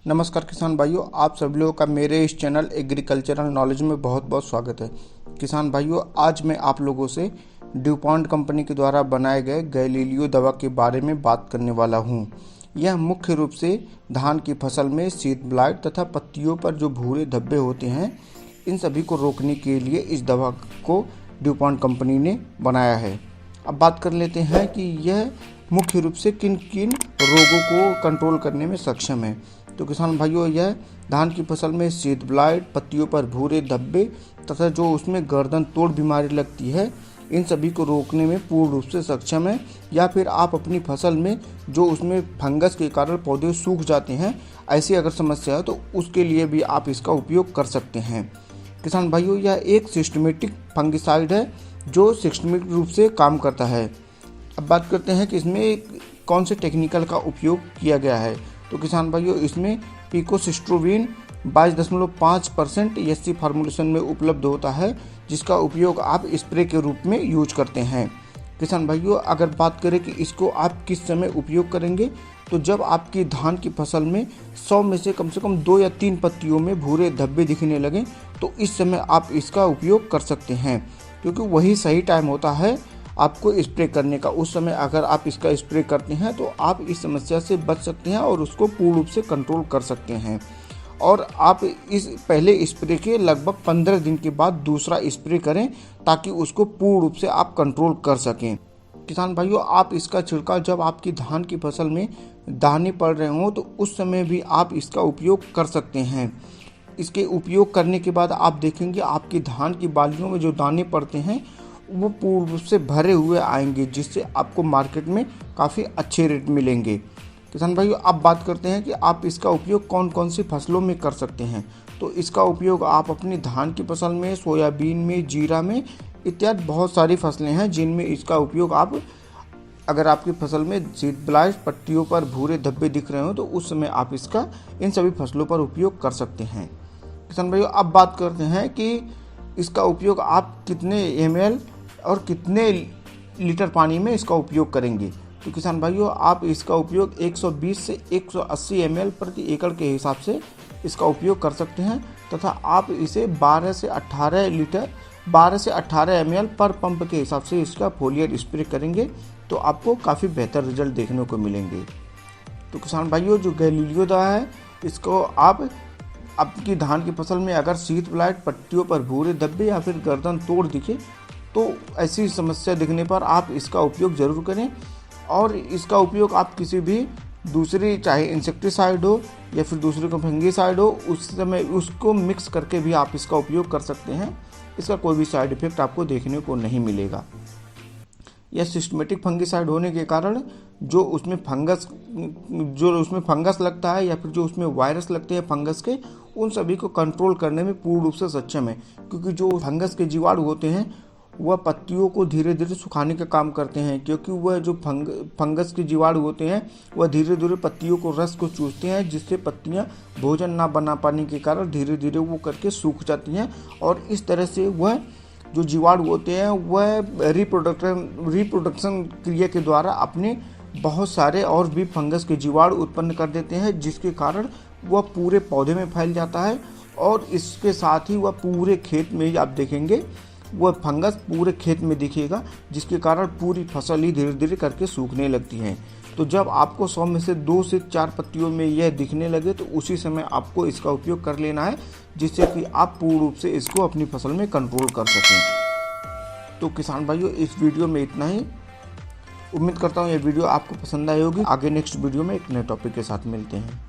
नमस्कार किसान भाइयों, आप सभी लोगों का मेरे इस चैनल एग्रीकल्चरल नॉलेज में बहुत बहुत स्वागत है। किसान भाइयों, आज मैं आप लोगों से ड्यूपॉन्ट कंपनी के द्वारा बनाए गए गैलीलियो दवा के बारे में बात करने वाला हूँ। यह मुख्य रूप से धान की फसल में शीत ब्लाइट तथा पत्तियों पर जो भूरे धब्बे होते हैं, इन सभी को रोकने के लिए इस दवा को ड्यूपॉन्ट कंपनी ने बनाया है। अब बात कर लेते हैं कि यह मुख्य रूप से किन किन रोगों को कंट्रोल करने में सक्षम है। तो किसान भाइयों, यह धान की फसल में शीत ब्लाइट, पत्तियों पर भूरे धब्बे तथा जो उसमें गर्दन तोड़ बीमारी लगती है, इन सभी को रोकने में पूर्ण रूप से सक्षम है। या फिर आप अपनी फसल में जो उसमें फंगस के कारण पौधे सूख जाते हैं, ऐसी अगर समस्या है तो उसके लिए भी आप इसका उपयोग कर सकते हैं। किसान भाइयों, यह एक सिस्टमेटिक फंगिसाइड है जो सिस्टमेटिक रूप से काम करता है। अब बात करते हैं कि इसमें कौन से टेक्निकल का उपयोग किया गया है। तो किसान भाइयों, इसमें पिकोसिस्ट्रोबिन 22.5% एससी फार्मूलेशन में उपलब्ध होता है, जिसका उपयोग आप स्प्रे के रूप में यूज करते हैं। किसान भाइयों, अगर बात करें कि इसको आप किस समय उपयोग करेंगे, तो जब आपकी धान की फसल में 100 में से कम 2 या 3 पत्तियों में भूरे धब्बे दिखने लगें, तो इस समय आप इसका उपयोग कर सकते हैं, क्योंकि वही सही टाइम होता है आपको स्प्रे करने का। उस समय अगर आप इसका स्प्रे करते हैं तो आप इस समस्या से बच सकते हैं और उसको पूर्ण रूप से कंट्रोल कर सकते हैं। और आप इस पहले स्प्रे के लगभग 15 दिन के बाद दूसरा स्प्रे करें, ताकि उसको पूर्ण रूप से आप कंट्रोल कर सकें। किसान भाइयों, आप इसका छिड़काव जब आपकी धान की फसल में दाने पड़ रहे हों, तो उस समय भी आप इसका उपयोग कर सकते हैं। इसके उपयोग करने के बाद आप देखेंगे आपकी धान की बालियों में जो दाने पड़ते हैं वो पूर्ण रूप से भरे हुए आएंगे, जिससे आपको मार्केट में काफ़ी अच्छे रेट मिलेंगे। किसान भाइयों, अब बात करते हैं कि आप इसका उपयोग कौन कौन सी फसलों में कर सकते हैं। तो इसका उपयोग आप अपनी धान की फसल में, सोयाबीन में, जीरा में इत्यादि बहुत सारी फसलें हैं जिनमें इसका उपयोग आप, अगर आपकी फसल में शीत ब्लाइट, पत्तियों पर भूरे धब्बे दिख रहे हो, तो उस समय आप इसका इन सभी फसलों पर उपयोग कर सकते हैं। किसान भाइयों, अब बात करते हैं कि इसका उपयोग आप कितने ml और कितने लीटर पानी में इसका उपयोग करेंगे। तो किसान भाइयों, आप इसका उपयोग 120 से 180 ml प्रति एकड़ के हिसाब से इसका उपयोग कर सकते हैं, तथा आप इसे 12 से 18 ml पर पंप के हिसाब से इसका फोलियर स्प्रे करेंगे, तो आपको काफ़ी बेहतर रिजल्ट देखने को मिलेंगे। तो किसान भाइयों, जो गैलीलियो दवा है, इसको आप आपकी धान की फसल में अगर शीत ब्लाइट, पत्तियों पर भूरे धब्बे या फिर गर्दन तोड़ दिखे, तो ऐसी समस्या दिखने पर आप इसका उपयोग ज़रूर करें। और इसका उपयोग आप किसी भी दूसरी, चाहे इंसेक्टिसाइड हो या फिर दूसरे को फंगिसाइड हो, उस समय उसको मिक्स करके भी आप इसका उपयोग कर सकते हैं। इसका कोई भी साइड इफ़ेक्ट आपको देखने को नहीं मिलेगा। यह सिस्टमेटिक फंगिसाइड होने के कारण जो उसमें फंगस लगता है या फिर जो उसमें वायरस लगते हैं फंगस के, उन सभी को कंट्रोल करने में पूर्ण रूप से सक्षम है। क्योंकि जो फंगस के जीवाणु होते हैं वह पत्तियों को धीरे धीरे सुखाने का काम करते हैं, क्योंकि वह जो फंगस के जीवाणु होते हैं वह धीरे धीरे पत्तियों को रस को चूसते हैं, जिससे पत्तियां भोजन ना बना पाने के कारण धीरे धीरे वो करके सूख जाती हैं। और इस तरह से वह जो जीवाणु होते हैं वह रिप्रोडक्शन क्रिया के द्वारा अपने बहुत सारे और भी फंगस के जीवाणु उत्पन्न कर देते हैं, जिसके कारण वह पूरे पौधे में फैल जाता है। और इसके साथ ही वह पूरे खेत में ही आप देखेंगे वह फंगस पूरे खेत में दिखेगा, जिसके कारण पूरी फसल ही धीरे धीरे करके सूखने लगती है। तो जब आपको 100 में से 2 से 4 पत्तियों में यह दिखने लगे, तो उसी समय आपको इसका उपयोग कर लेना है, जिससे कि आप पूर्ण रूप से इसको अपनी फसल में कंट्रोल कर सकें। तो किसान भाइयों, इस वीडियो में इतना ही। उम्मीद करता हूँ यह वीडियो आपको पसंद आई होगी। आगे नेक्स्ट वीडियो में एक नए टॉपिक के साथ मिलते हैं।